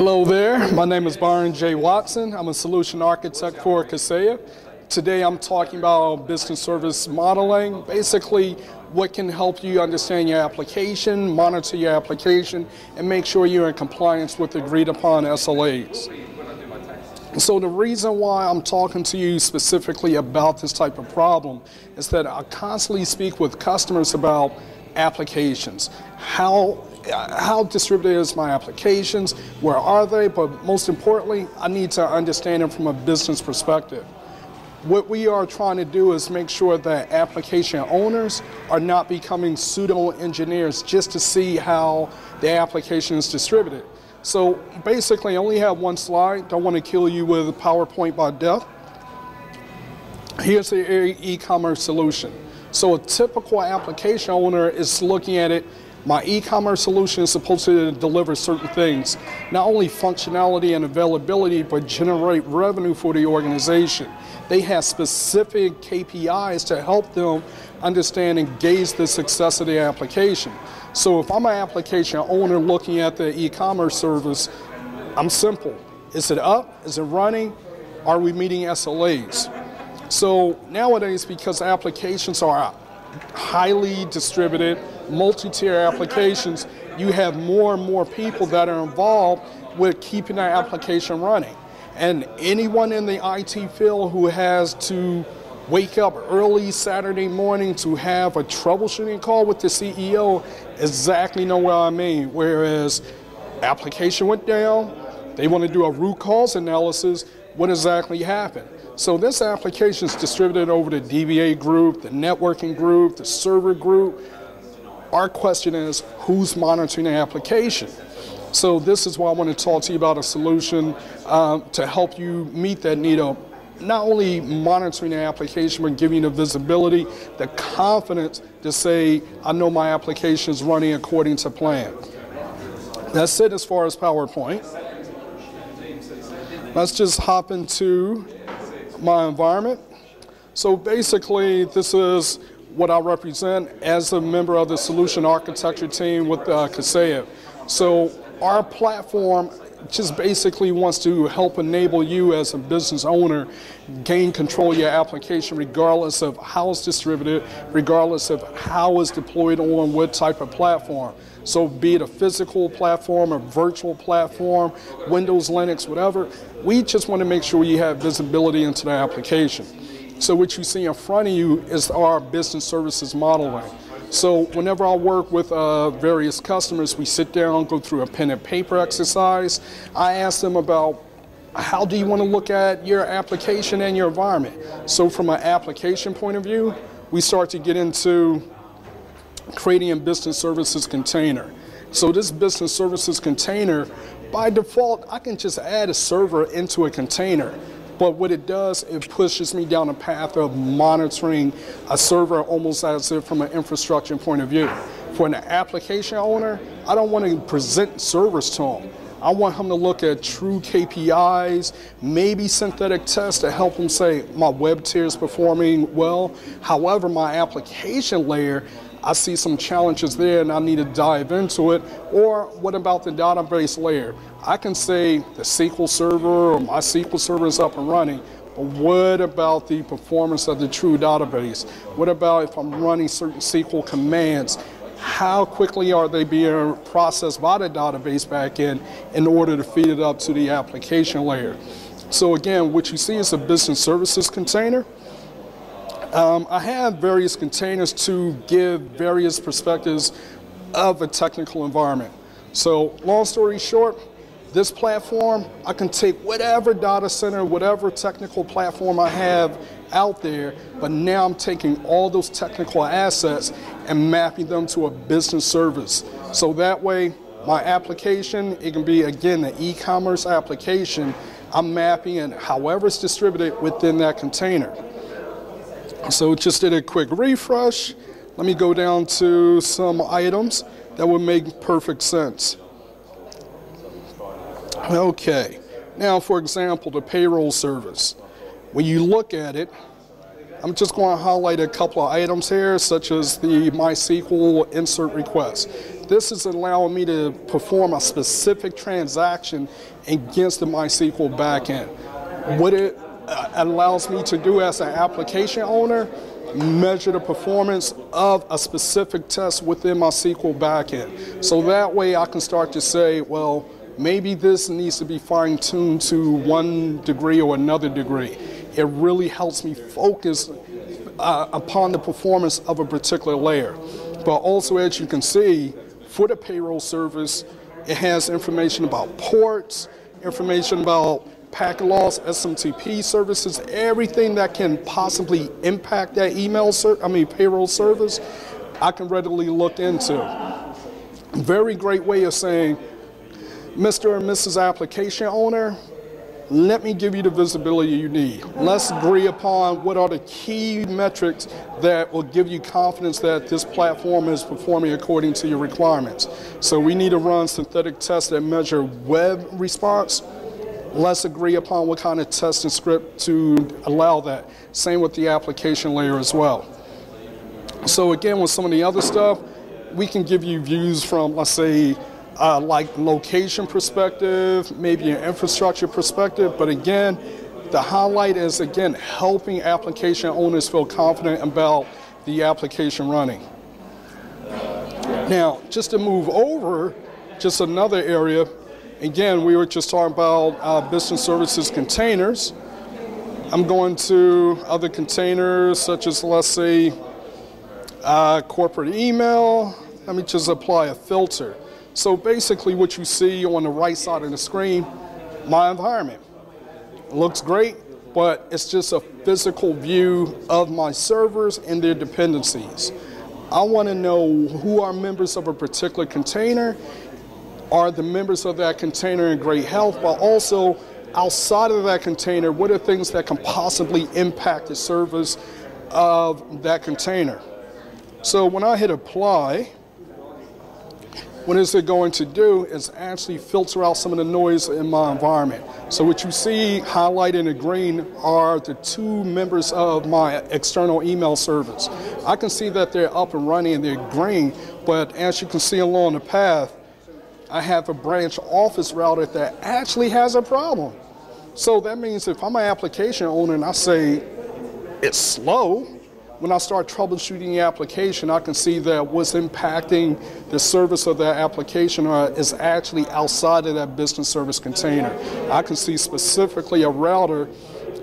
Hello there, my name is Byron J. Watson. I'm a solution architect for Kaseya. Today I'm talking about business service modeling, basically what can help you understand your application, monitor your application, and make sure you're in compliance with agreed upon SLAs. So the reason why I'm talking to you specifically about this type of problem is that I constantly speak with customers about applications. How distributed is my applications? Where are they? But most importantly, I need to understand them from a business perspective. What we are trying to do is make sure that application owners are not becoming pseudo engineers just to see how the application is distributed. So basically, I only have one slide. Don't want to kill you with a PowerPoint by death. Here's the e-commerce solution. So a typical application owner is looking at it. My e-commerce solution is supposed to deliver certain things, not only functionality and availability, but generate revenue for the organization. They have specific KPIs to help them understand and gauge the success of the application. So if I'm an application owner looking at the e-commerce service, I'm simple. Is it up? Is it running? Are we meeting SLAs? So nowadays, because applications are highly distributed, multi-tier applications, you have more and more people that are involved with keeping that application running. And anyone in the IT field who has to wake up early Saturday morning to have a troubleshooting call with the CEO exactly know what I mean. Whereas application went down, they want to do a root cause analysis, what exactly happened? So this application is distributed over the DBA group, the networking group, the server group. Our question is, who's monitoring the application? So this is why I want to talk to you about a solution to help you meet that need of not only monitoring the application, but giving you the visibility, the confidence to say, I know my application is running according to plan. That's it as far as PowerPoint. Let's just hop into my environment. So basically, this is what I represent as a member of the solution architecture team with Kaseya. So our platform just basically wants to help enable you as a business owner gain control of your application regardless of how it's distributed, regardless of how it's deployed on what type of platform. So be it a physical platform, a virtual platform, Windows, Linux, whatever, we just want to make sure you have visibility into the application. So what you see in front of you is our business services modeling. So whenever I work with various customers, we sit down, go through a pen and paper exercise. I ask them about how do you want to look at your application and your environment. So from an application point of view, we start to get into creating a business services container. So this business services container, by default, I can just add a server into a container. But what it does, it pushes me down a path of monitoring a server almost as if from an infrastructure point of view. For an application owner, I don't want to present servers to them. I want him to look at true KPIs, maybe synthetic tests to help him say, my web tier is performing well. However, my application layer, I see some challenges there and I need to dive into it. Or what about the database layer? I can say the SQL server or my SQL server is up and running, but what about the performance of the true database? What about if I'm running certain SQL commands? How quickly are they being processed by the database backend in order to feed it up to the application layer? So again, what you see is a business services container. I have various containers to give various perspectives of a technical environment. So long story short, this platform, I can take whatever data center, whatever technical platform I have out there, but now I'm taking all those technical assets and mapping them to a business service. So that way, my application, it can be, again, an e-commerce application, I'm mapping and however it's distributed within that container. So just did a quick refresh. Let me go down to some items that would make perfect sense. Okay, now for example, the payroll service. When you look at it, I'm just going to highlight a couple of items here, such as the MySQL insert request. this is allowing me to perform a specific transaction against the MySQL backend. What it allows me to do as an application owner, measure the performance of a specific test within my SQL backend. So that way I can start to say, well, maybe this needs to be fine-tuned to one degree or another degree. It really helps me focus upon the performance of a particular layer. But also, as you can see, for the payroll service, it has information about ports, information about packet loss, SMTP services, everything that can possibly impact that payroll service, I can readily look into. Very great way of saying, Mr. and Mrs. Application Owner, let me give you the visibility you need. Let's agree upon what are the key metrics that will give you confidence that this platform is performing according to your requirements. So we need to run synthetic tests that measure web response. Let's agree upon what kind of testing script to allow that. Same with the application layer as well. So again, with some of the other stuff, we can give you views from, let's say, like location perspective, maybe an infrastructure perspective, but again, the highlight is, again, helping application owners feel confident about the application running. Now, just to move over, just another area, again, we were just talking about business services containers. I'm going to other containers such as, let's say, corporate email. Let me just apply a filter. So basically what you see on the right side of the screen, my environment. It looks great, but it's just a physical view of my servers and their dependencies. I want to know who are members of a particular container. Are the members of that container in great health, but also outside of that container, what are things that can possibly impact the service of that container? So when I hit apply, what is it going to do is actually filter out some of the noise in my environment. So what you see highlighted in green are the 2 members of my external email service. I can see that they're up and running and they're green, but as you can see along the path, I have a branch office router that actually has a problem. So that means if I'm an application owner and I say it's slow, when I start troubleshooting the application, I can see that what's impacting the service of that application is actually outside of that business service container. I can see specifically a router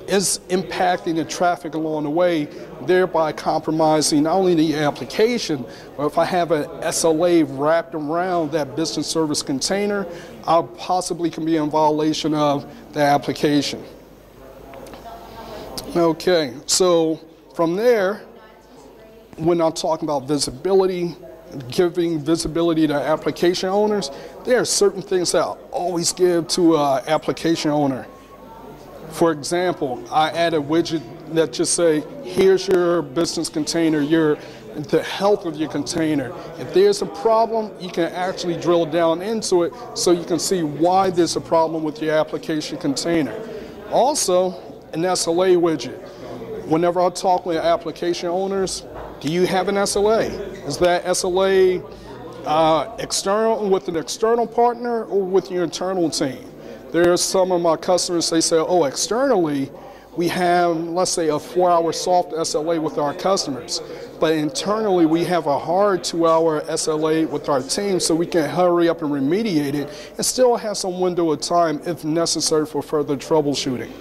is impacting the traffic along the way, thereby compromising not only the application, but if I have an SLA wrapped around that business service container, I possibly can be in violation of the application. Okay, so from there, when I'm talking about visibility, giving visibility to application owners, there are certain things that I always give to an application owner. For example, I add a widget that just say, here's your business container, the health of your container. If there's a problem, you can actually drill down into it so you can see why there's a problem with your application container. Also, an SLA widget. Whenever I talk with application owners, do you have an SLA? Is that SLA external with an external partner or with your internal team? There are some of my customers, they say, oh, externally, we have, let's say, a 4-hour soft SLA with our customers. But internally, we have a hard 2-hour SLA with our team so we can hurry up and remediate it and still have some window of time if necessary for further troubleshooting.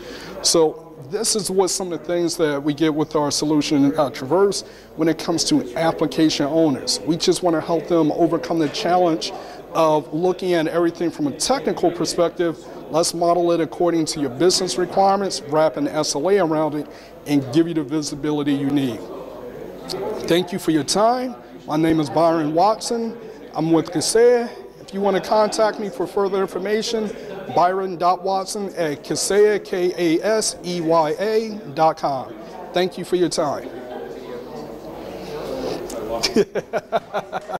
So this is what some of the things that we get with our solution Traverse when it comes to application owners. We just want to help them overcome the challenge of looking at everything from a technical perspective. Let's model it according to your business requirements, wrap an SLA around it, and give you the visibility you need. Thank you for your time. My name is Byron Watson. I'm with Kaseya. If you want to contact me for further information, byron.watson@kaseya, KASEYA.com. Thank you for your time.